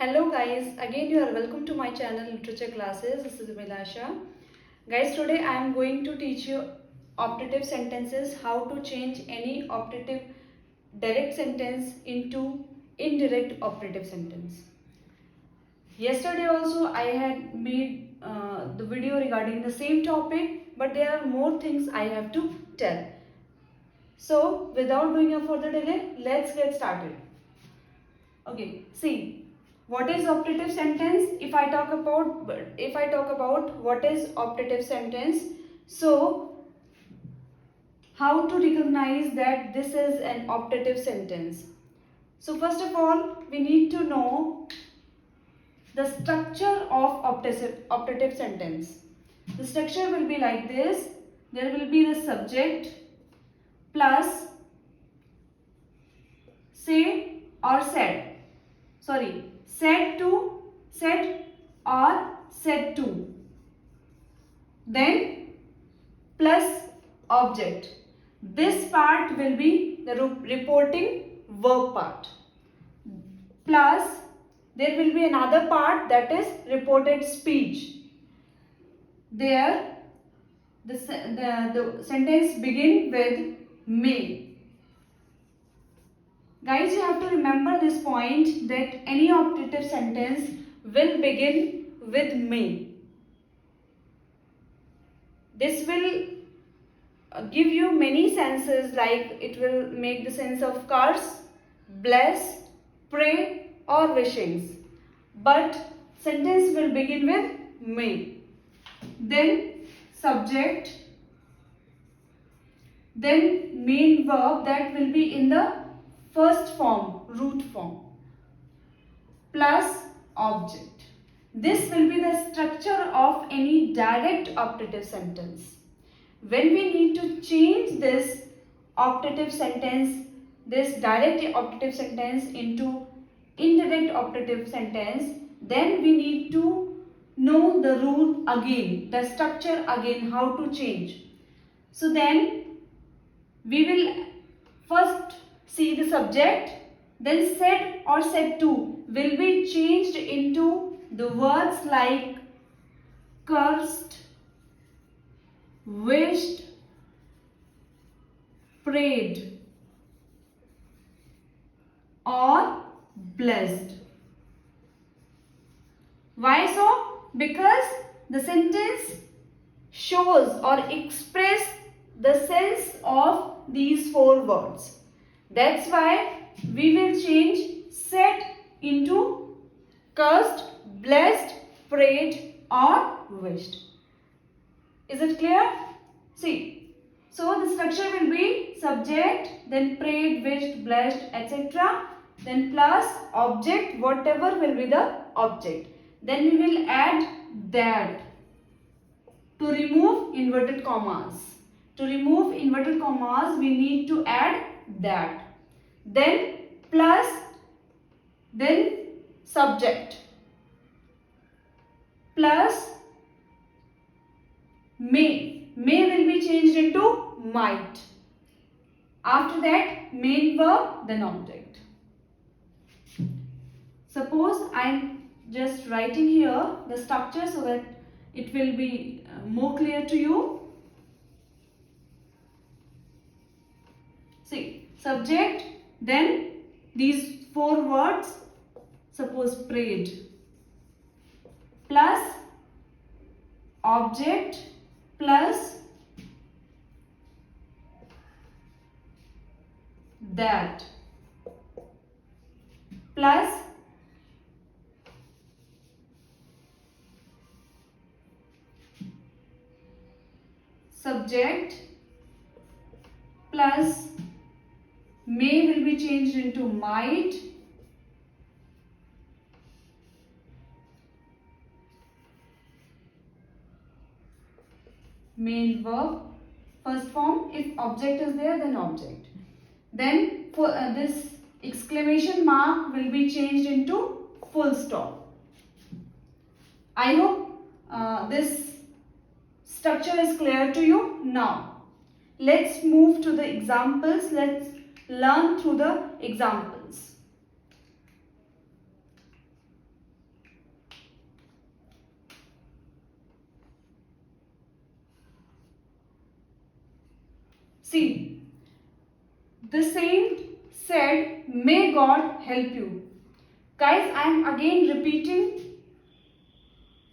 Hello guys, again you are welcome to my channel Literature Classes. This is Milasha. Guys, today I am going to teach you optative sentences, how to change any optative direct sentence into indirect optative sentence. Yesterday also I had made the video regarding the same topic, but there are more things I have to tell. So without doing a further delay, let's get started. Okay, see. What is optative sentence? If I talk about what is optative sentence, so how to recognize that this is an optative sentence? So first of all, we need to know the structure of optative sentence. The structure will be like this. There will be the subject plus say or said. Sorry, said to, said or said to. Then plus object. This part will be the reporting verb part. Plus there will be another part, that is reported speech. There the sentence begin with may. Guys, you have to remember this point that any optative sentence will begin with may. This will give you many senses, like it will make the sense of curse, bless, pray or wishings. But sentence will begin with may. Then subject, then main verb that will be in the first form, root form, plus object. This will be the structure of any direct optative sentence. When we need to change this optative sentence, this direct optative sentence into indirect optative sentence, then we need to know the rule again, the structure again, how to change. So then we will first see the subject, then said or said to will be changed into the words like cursed, wished, prayed or blessed. Why so? Because the sentence shows or expresses the sense of these four words. That's why we will change said into cursed, blessed, prayed or wished. Is it clear? See, so the structure will be subject, then prayed, wished, blessed, etc. Then plus object, whatever will be the object. Then we will add that to remove inverted commas. To remove inverted commas, we need to add that. Then plus, then subject, plus may. May will be changed into might. After that, main verb, then object. Suppose I am just writing here the structure so that it will be more clear to you. See, subject, then these four words, suppose prayed, plus object, plus that, plus subject, plus may will be changed into might, main verb, first form. If object is there, then object. Then for this exclamation mark will be changed into full stop. I hope this structure is clear to you. Now let's move to the examples. Let's learn through the examples. See, the saint said, may God help you. Guys, I am again repeating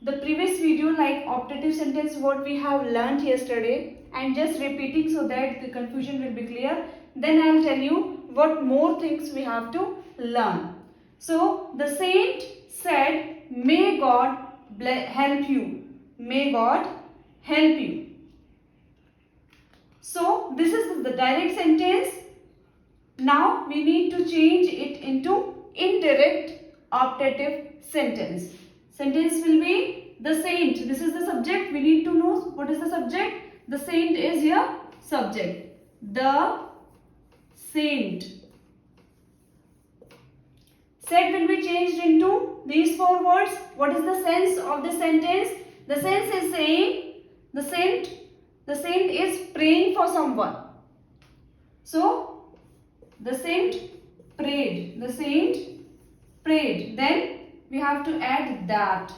the previous video like optative sentence what we have learnt yesterday, and just repeating so that the confusion will be clear. Then I will tell you what more things we have to learn. So, the saint said, may God help you. May God help you. So, this is the direct sentence. Now, we need to change it into indirect optative sentence. Sentence will be the saint. This is the subject. We need to know what is the subject. The saint is your subject. The saint. Said will be changed into these four words. What is the sense of the sentence? The sense is saying the saint is praying for someone. So, the saint prayed. The saint prayed. Then we have to add that.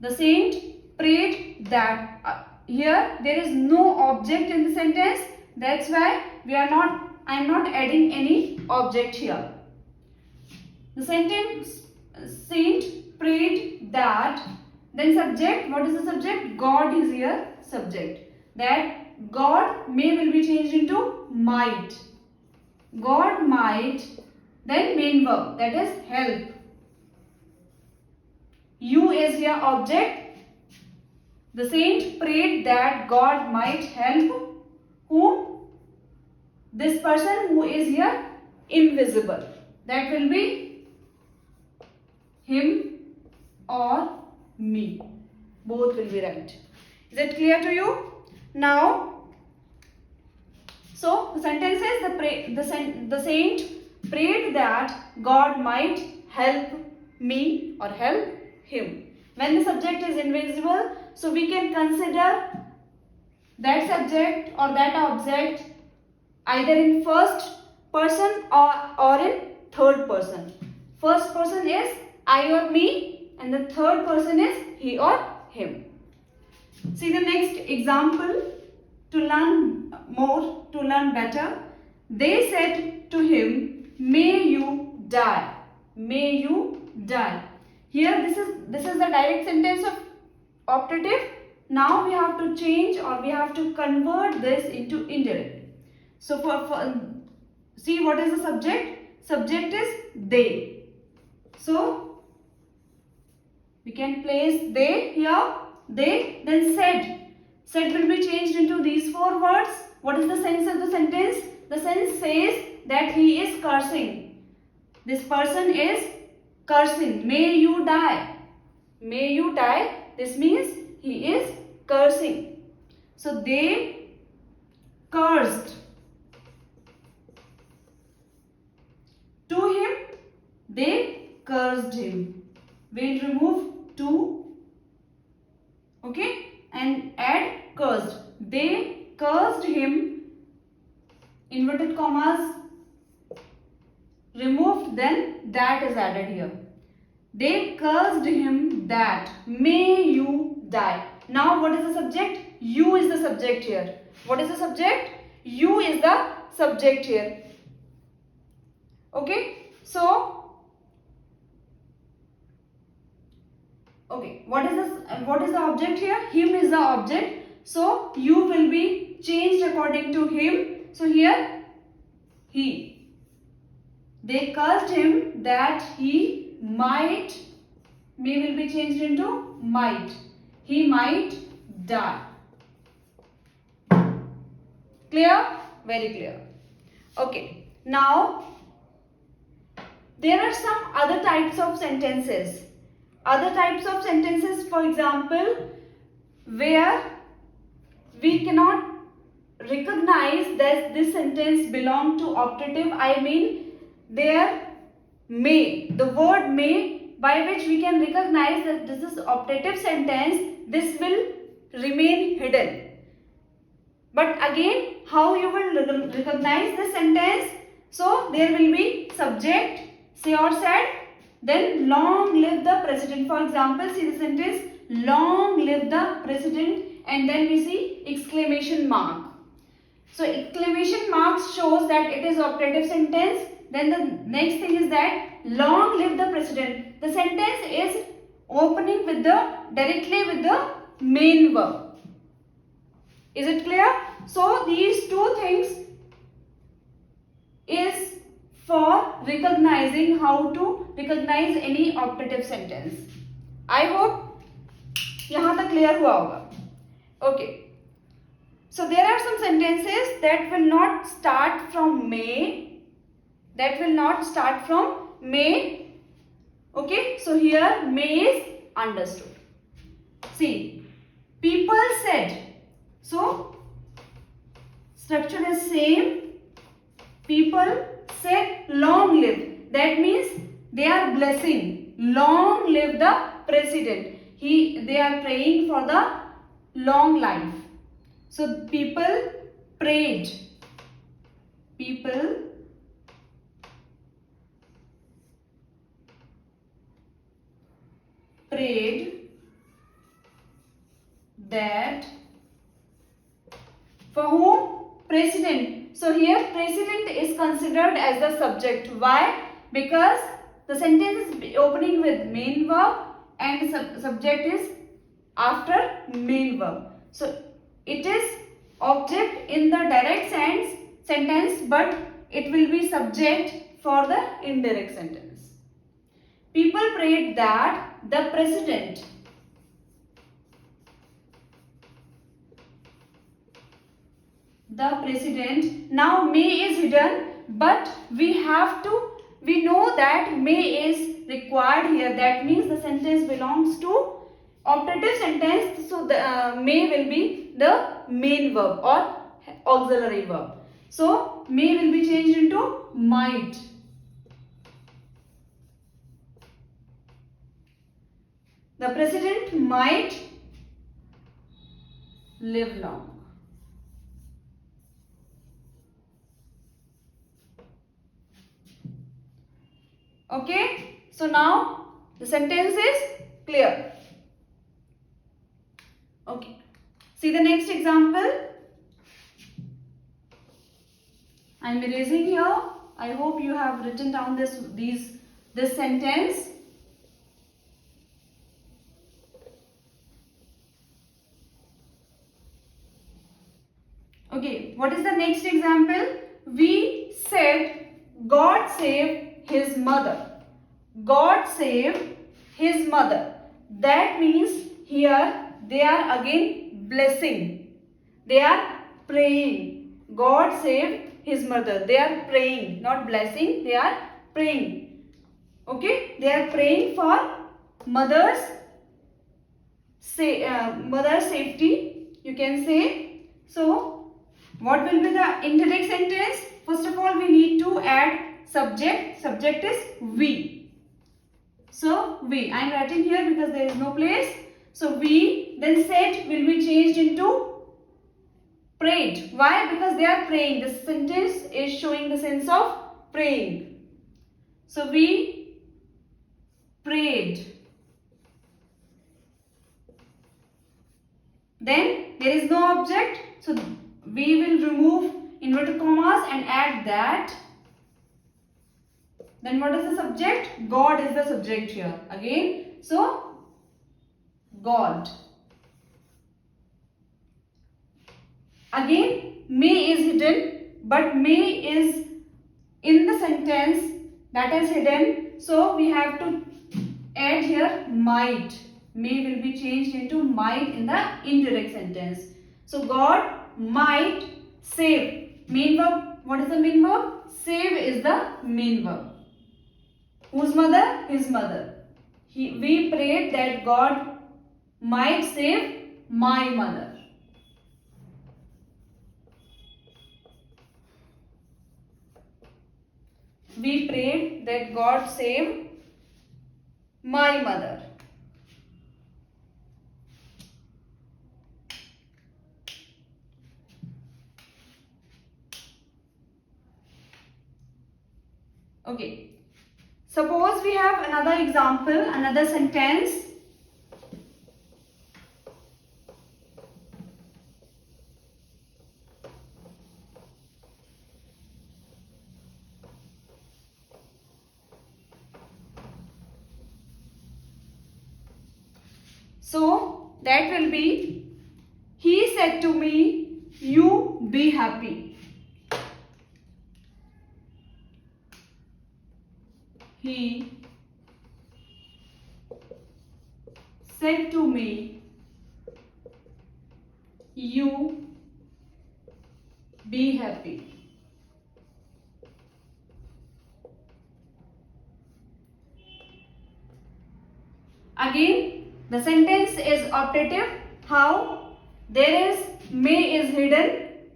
The saint prayed that. Here there is no object in the sentence. That's why I am not adding any object here. The sentence saint prayed that. Then subject. What is the subject? God is here subject. That God may will be changed into might. God might. Then main verb, that is help. You is here object. The saint prayed that God might help whom? This person who is here invisible. That will be him or me. Both will be right. Is it clear to you? Now, so the sentence is the saint prayed that God might help me or help him. When the subject is invisible, so we can consider that subject or that object either in first person or in third person. First person is I or me, and the third person is he or him. See the next example to learn more, to learn better. They said to him, may you die. May you die. Here this is the direct sentence of optative. Now we have to change or we have to convert this into indirect. So for see what is the subject? Subject is they. So we can place they here. They, then said. Said will be changed into these four words. What is the sense of the sentence? The sense says that he is cursing. This person is cursing. May you die. May you die. This means he is cursing. So they cursed. To him, they cursed him. We'll remove to. Okay, and add cursed. They cursed him, inverted commas removed, then that is added here. They cursed him that may you die. Now what is the subject? You is the subject here. What is the subject? You is the subject here. Okay, so okay, what is the object here? Him is the object. So you will be changed according to him. So here he. They cursed him that he might. May will be changed into might. He might die. Clear? Very clear. Okay. Now there are some other types of sentences. Other types of sentences, for example, where we cannot recognize that this sentence belongs to optative. I mean, there may, the word may, by which we can recognize that this is optative sentence, this will remain hidden. But again, how you will recognize the sentence? So, there will be subject, say or said. Then long live the president. For example, see the sentence long live the president, and then we see exclamation mark. So exclamation marks shows that it is operative sentence. Then the next thing is that long live the president. The sentence is opening with the directly with the main verb. Is it clear? So these two things is for recognizing how to recognize any operative sentence. I hope यहाँ तक clear हुआ होगा. Okay. So there are some sentences that will not start from may. That will not start from may. Okay. So here may is understood. See, people said. So structure is same. People said long live. That means they are blessing. Long live the president. They are praying for the long life. So people prayed. People prayed that for whom? President. So here president is considered as the subject. Why? Because the sentence is opening with main verb and subject is after main verb. So it is object in the direct sentence, but it will be subject for the indirect sentence. People prayed that the president now may is hidden, but we know that may is required here. That means the sentence belongs to operative sentence, so the may will be the main verb or auxiliary verb. So may will be changed into might. The president might live long. Okay, so now the sentence is clear. Okay, see the next example. I am erasing here. I hope you have written down this sentence. Okay, what is the next example? We said God save his mother. God save his mother. That means here they are again blessing. They are praying. God save his mother. They are praying, not blessing. They are praying. Okay, they are praying for mother's safety. You can say. So, what will be the indirect sentence? First of all, we need to add subject. Subject is we. So we. I am writing here because there is no place. So we. Then said will be changed into prayed. Why? Because they are praying. The sentence is showing the sense of praying. So we prayed. Then there is no object. So we will remove inverted commas and add that. Then what is the subject? God is the subject here. Again, so God. Again, may is hidden, but may is in the sentence that is hidden. So we have to add here might. May will be changed into might in the indirect sentence. So God might save. Main verb. What is the main verb? Save is the main verb. Whose mother? His mother. We prayed that God might save my mother. We prayed that God save my mother. Okay. Suppose we have another example, another sentence. So that will be, he said to me, you be happy. He said to me, you be happy. Again, the sentence is optative. How? There is may is hidden.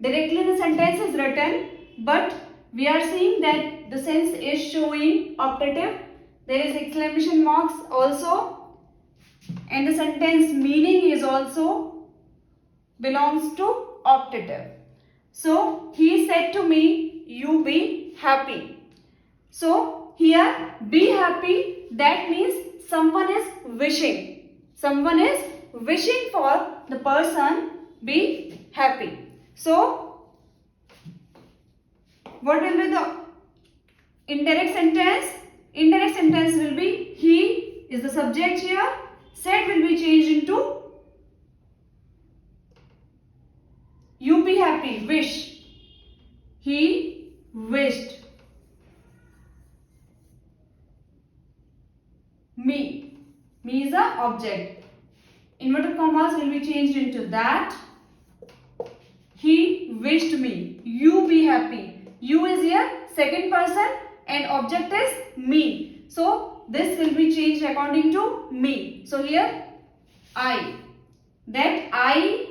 Directly the sentence is written, but we are seeing that the sense is showing optative. There is exclamation marks also, and the sentence meaning is also belongs to optative. So he said to me, you be happy. So here be happy, that means someone is wishing. Someone is wishing for the person be happy. So what will be the indirect sentence? Indirect sentence will be, he is the subject here. Said will be changed into you be happy, wish. He wished me. Me is the object. Inverted commas will be changed into that. He wished me. You be happy. You is here second person and object is me. So this will be changed according to me. So here I. That I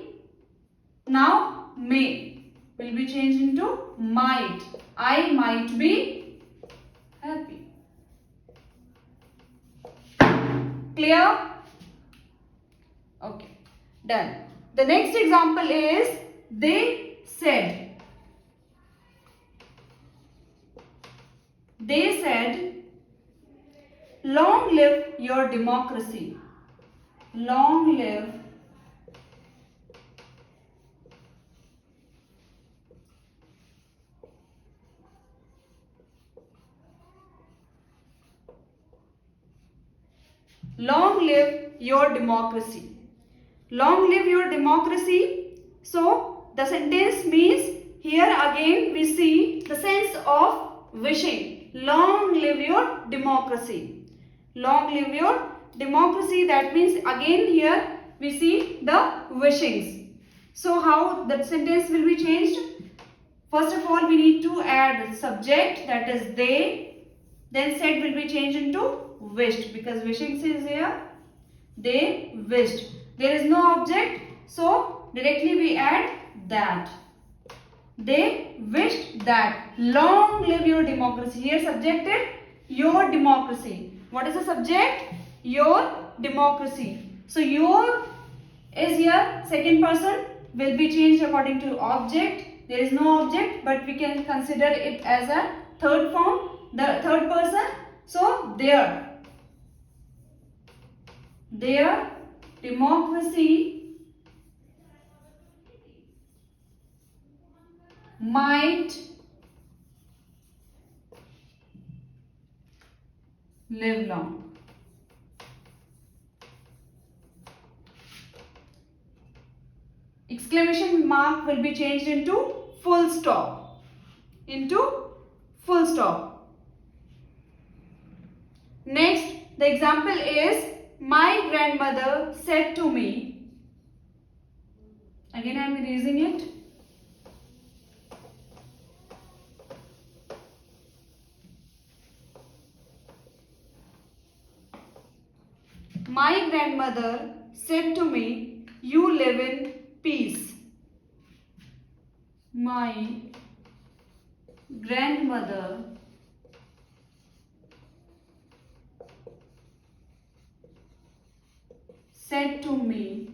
now may will be changed into might. I might be happy. Clear? Okay, done. The next example is, they said. They said, long live your democracy. Long live long live your democracy. Long live your democracy. So the sentence means, here again we see the sense of wishing. Long live your democracy. Long live your democracy, that means again here we see the wishings. So how that sentence will be changed? First of all we need to add subject, that is they. Then said will be changed into wished, because wishing is here. They wished. There is no object, so directly we add that. They wished that. Long live your democracy. Here subjected your democracy. What is the subject? Your democracy. So your is here second person, will be changed according to object. There is no object, but we can consider it as a third form, the third person. So their democracy might live long. Exclamation mark will be changed into full stop. Into full stop. Next, the example is, my grandmother said to me. Again I am erasing it. My grandmother said to me, you live in peace. My grandmother said to me,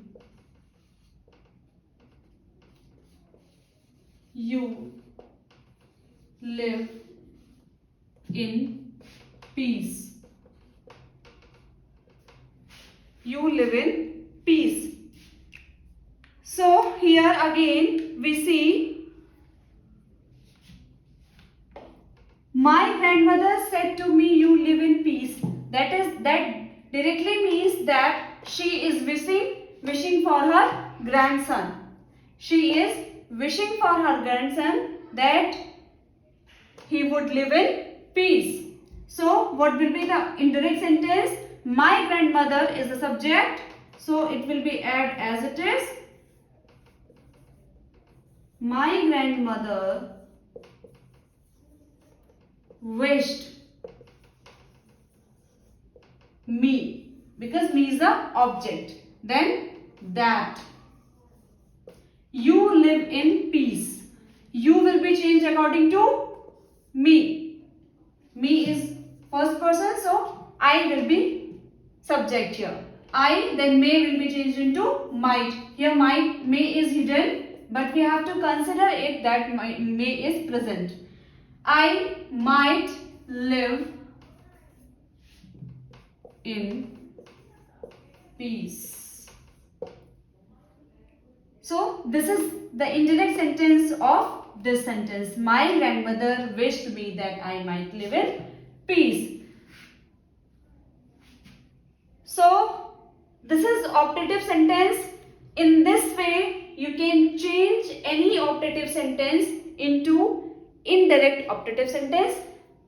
you live in peace. You live in peace. So here again we see, my grandmother said to me, you live in peace. That directly means that She is wishing for her grandson. She is wishing for her grandson that he would live in peace. So what will be the indirect sentence? My grandmother is the subject. So it will be add as it is. My grandmother wished me, because me is the object. Then that you live in peace. You will be changed according to me. Me is first person, so I will be subject here. I, then may will be changed into might. Here may is hidden, but we have to consider it that may is present. I might live in peace. So this is the indirect sentence of this sentence. My grandmother wished me that I might live in peace. So this is optative sentence. In this way, you can change any optative sentence into indirect optative sentence.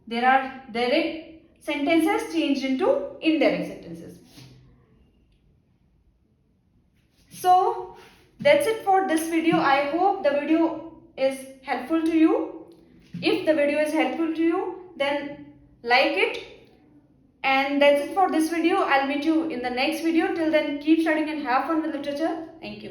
There are direct sentences changed into indirect sentences. So that's it for this video. I hope the video is helpful to you. If the video is helpful to you, then like it. And that's it for this video. I'll meet you in the next video. Till then, keep studying and have fun with literature. Thank you.